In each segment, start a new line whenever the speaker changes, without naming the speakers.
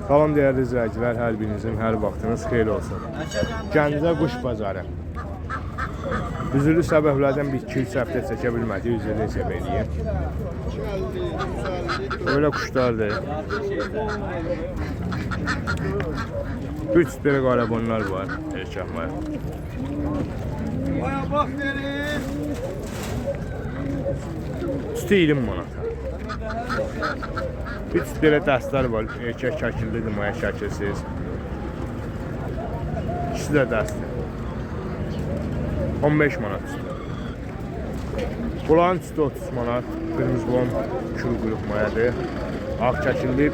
Salam değerli izləyicilər, hər birinizin hər vaxtınız xeyir olsun. Gəncə quş bazarı. Üzülü səbəblərdən bir 2-3 həftə çəkə bilmədik, üzülü hesab edeyim. Böyle kuşlardır. 3 belə qarabonlar var, erkək var. Üstü 20 manat. 3 belə dəstlər var, erkək şəkillidir, maya şəkilsiz. İkisi də dəstdir. 15 manat üstü. Bunların üstü 30 manat, qırmızı bom, kül quluq mayadır. Ağ şəkilli,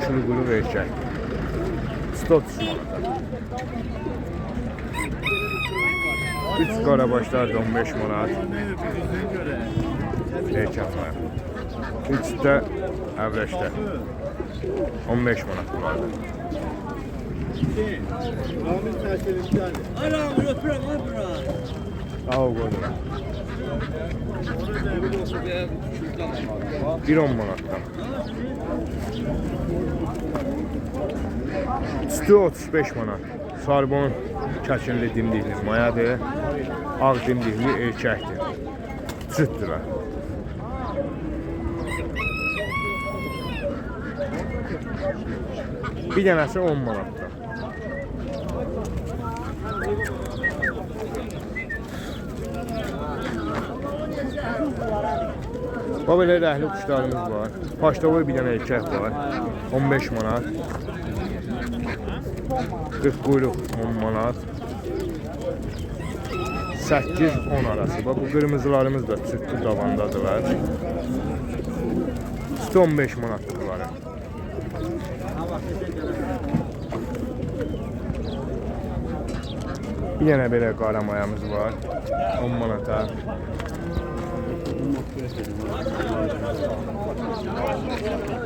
kül quluq erkək. Üstü 30 manat. 3 qarabaşlar da 15 manat. Erkək maya. 3 də əvrəşdə 15 manat bunlardır. Sağ ol qoydum. 1-10 manatdan. Üstü 35 manat. Sarbon kəkinli dimdikli mayadır. Ağ dimdikli erkəkdir. Sütdürlər. Bir dənəsi 10 manatdan. Belə rəhli quşlarımız var. Paştovoy bir dənə erkək var. 15 manat. 40 quyruq 10 manat. 8-10 arası. Bu qırmızılarımız da sütlü davandadılar. Üstü 15 manatdır bunları. Bir dənə belə qaramayamız var. 10 manata.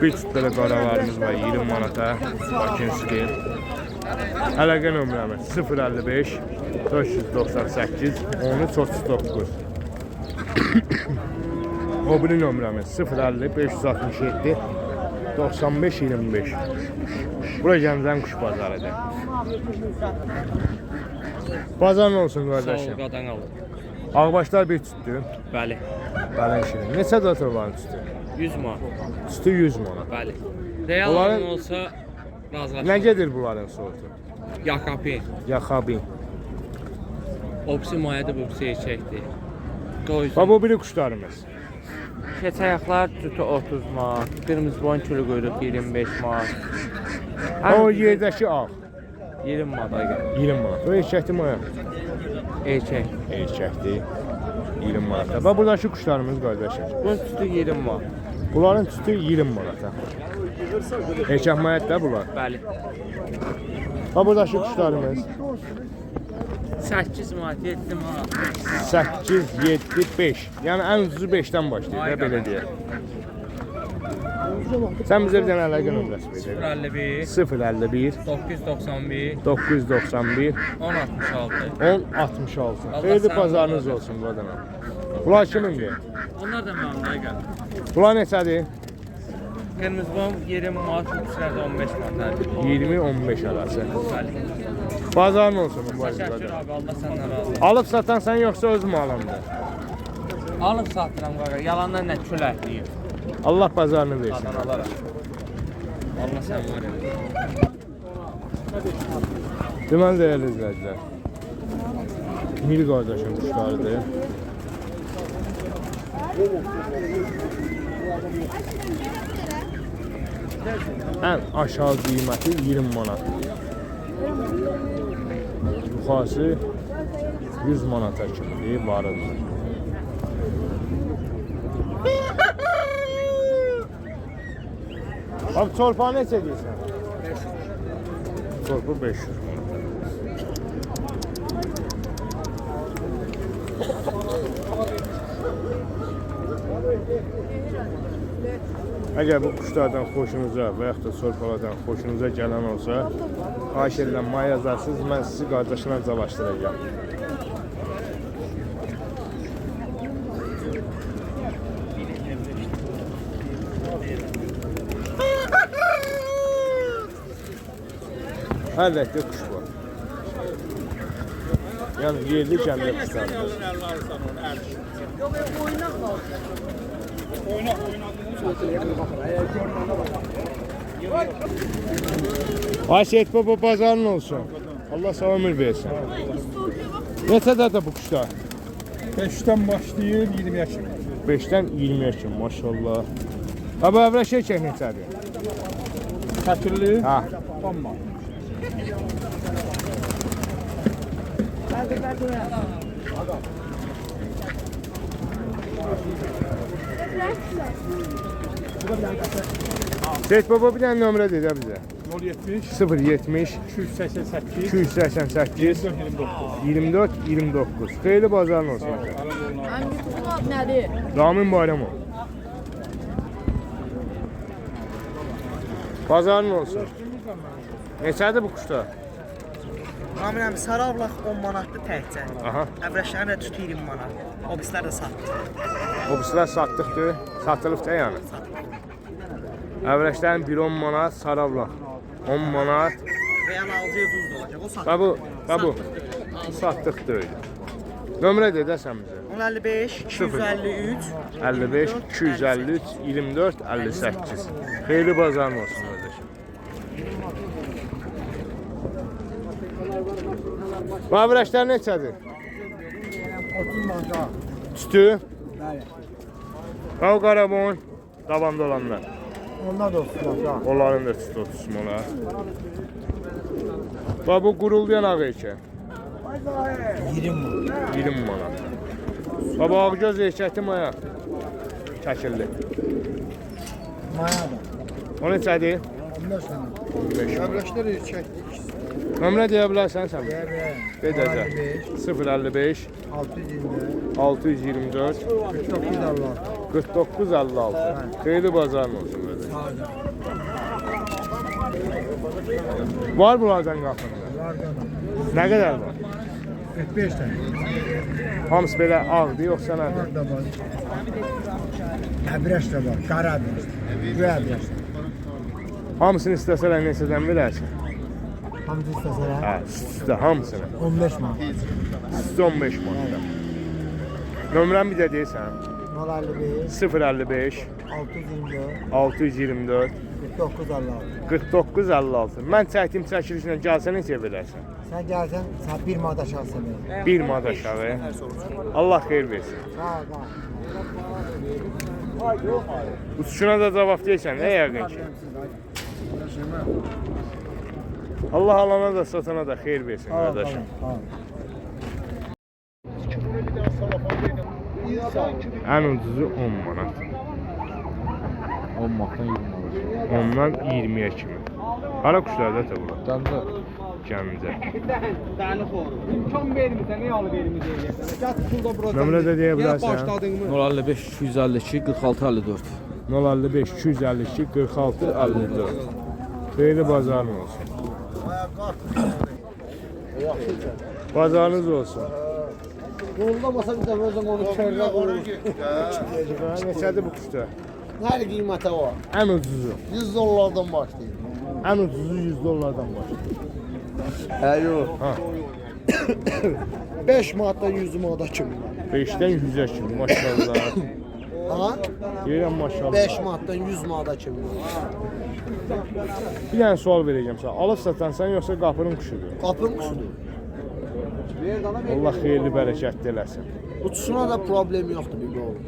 Bir çift belə qaralarımız var 20 manata. Bakinski. Əlaqə nömrəmiz 055 498 1339. O biri nömrəmiz 050 567 95 25. Bura Gəncənin quş bazarıdır. Bazarın olsun qardaşım.
Sağ ol, qadan alın.
Ağbaşlar bir tütdü.
Bəli.
Bəli şirin. Neçə dotör var tütdü?
100 manat.
Tütdü 100 manat.
Bəli. Real
Bunların-
olan olsa razılaşın.
Nə gedir bunların sortu?
Yakapi.
Yaxabin.
Opsi mayadır, bu erkəkdir. Qoysun.
Bu biri quşlarımız.
Keçə ayaqlar tütü 30 manat. Qırmızı boyun külü quyruq 25 manat.
O yerdəki ağ
20 manata gəlir.
20 manat. O erkəkdir mi?
Erkək.
Erkəkdir. 20 manata. Bax buradakı quşlarımız qardaşım.
Bunun tütü 20 manat.
Bunların tütü 20 manata. Erkək mayətdə bunlar.
Bəli.
Bax buradakı quşlarımız
8 manat, 7 manat.
8, 7, 5. Yəni ən ucuzu 5-dən başlayır, da belə deyək. Sən bizə bir dənə əlaqə nömrəsi ver.
051
051
991
991
1066.
1066.
Allah
Xeyirli
sağ
pazarınız
olun.
olsun buradan. Bunlar kimindir?
Onlar da məmnuna gəlir.
Bunlar neçədir?
Qırmızı bom 20 manat, üçlərdə 15 manat.
20-15 arası.
Bəli.
Bazarın olsun bu
Təşəkkür
arada.
abi, Allah səndən razı olsun.
Alıb satan sən yoxsa öz malındır?
Alıb satıram qaqa, yalandan nə küləkliyim.
Allah bazarını versin.
Qadan alaram. Allah sən var ya.
Deməli dəyərli izləyicilər. Mil qardaşım quşlarıdır. Ən aşağı qiyməti 20 manat. Yuxarısı 100 manata kimi varıdır. Abi çorpa neçə deyirsən? 500. Çorpa 500 manat. Əgər bu quşlardan xoşunuza və yaxud da sorpalardan xoşunuza gələn olsa, xahiş edirəm, maya yazarsınız, mən sizi qardaşına calaşdıracağım. Hər rəngdə quş var. Yəni yerli kəndə quşlardır. Ay Seyit baba pazarın olsun. Allah sağ ömür versin. Neçədə də bu quşlar?
5'ten başlayır 20'ye çıkıyor.
5-dən 20-yə kimi maşallah. Ha bu əvvəl şey çək neçədir?
Katırlı
Ha.
10 man.
Seyit baba bir dənə nömrə dedə bizə.
070
070
288
288 24 29. Xeyirli bazarın olsun.
Hangi tutun nədir?
Ramin Bayramov. Bazarın olsun. Neçədir bu quşlar?
Ramin əmi, sarı avlaq 10 manatdır təkcə.
Aha.
Əvrəşlərini də tut 20 manat. O bizlər də satdı.
O bizlər satdıqdır. Satılıbdır yəni. Əvrəşlərin 1-10 manat, saravlaq 10 manat.
Və yəni alıcıya duz da olacaq. O satdı.
Və bu satdıqdır. Nömrə dedəsən bizə.
055 253
55 253 24 58. Xeyirli bazarın olsun qardaşım. Bu əvrəşlər neçədir?
30 man.
Tütü,
Bəli.
qav qarabon, davamda olanlar.
Onlar da 30 man.
Onların da tütü 30 manat. Və bu qurulduyan ağ eykən
20 man.
20 manat. Və bu ağgöz eykəti maya çəkildi.
Maya da.
O neçədir?
15 man.
15 manat.
Əvrəşləri çəkdik.
Nömrə deyə bilərsən sən?
Dedəcəm.
Dedəcəm. 055
624
624
49
49 56. Xeyirli bazarın olsun qardaş. Var bunlardan qapında. Nə qədər var?
45 tane.
Hamısı belə ağdır, yoxsa nədir?
Da var. Əbrəş də var. Qara əbrəş. Bu əbrəş.
Hamısını istəsələr neçədən verərsən?
Hamısı istəsələr
Hə, üstə hamısını.
15 man.
Üstə 15 manat. Nömrəni bir də deyirsən.
055
055
624
624
49 56.
49 56. Mən çəkdiyim çəkilişlə gəlsən neçə verərsən?
Sən gəlsən, sən bir manat aşağı sənə.
1 manat aşağı. Allah xeyir versin.
Sağ ol.
Uçuşuna da cavab deyirsən, nə yəqin ki? Allah alana da satana da xeyir versin qardaşım. Ən ucuzu 10 manat.
10 manatdan 20 manat.
Ondan 20'ye kimi. Qara quşlar da təbula.
Gəncə
Gəncə.
İmkan vermirsən, niyə alı verməyəcəksən? Gəl pulda buradan.
Nömrə də deyə bilərsən.
Başladın mı?
055 252 46 54.
055 252 46 54. Xeyirli bazarın olsun. Bazarınız olsun.
Yorulamasa bir dəfə o zaman onu kərlə qoyur.
Neçədir bu quşlar?
Hər qiymətə var.
Ən ucuzu.
100 dollardan başlayır.
Ən ucuzu 100 dollardan başlayır.
Hə, yox.
Ha,
5 manatdan 100 manata kimi.
5'dən 100'ə kimi maşallah.
Ha?
Deyirəm maşallah.
5 manatdan 100 manata kimi.
Bir dənə sual verəcəm sənə. Alıb satansan yoxsa qapının quşudur?
Qapın quşudur.
Allah xeyirli bərəkətli eləsin.
Uçuşuna da problem yoxdur bir oğlum.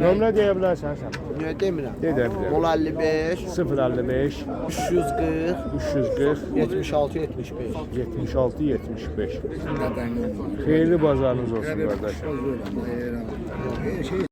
Nömrə deyə bilərsən sən.
Niyə demirəm?
Deyə bilərəm.
055
055
340
340
76 75.
76 75. Xeyirli bazarınız olsun qardaşım.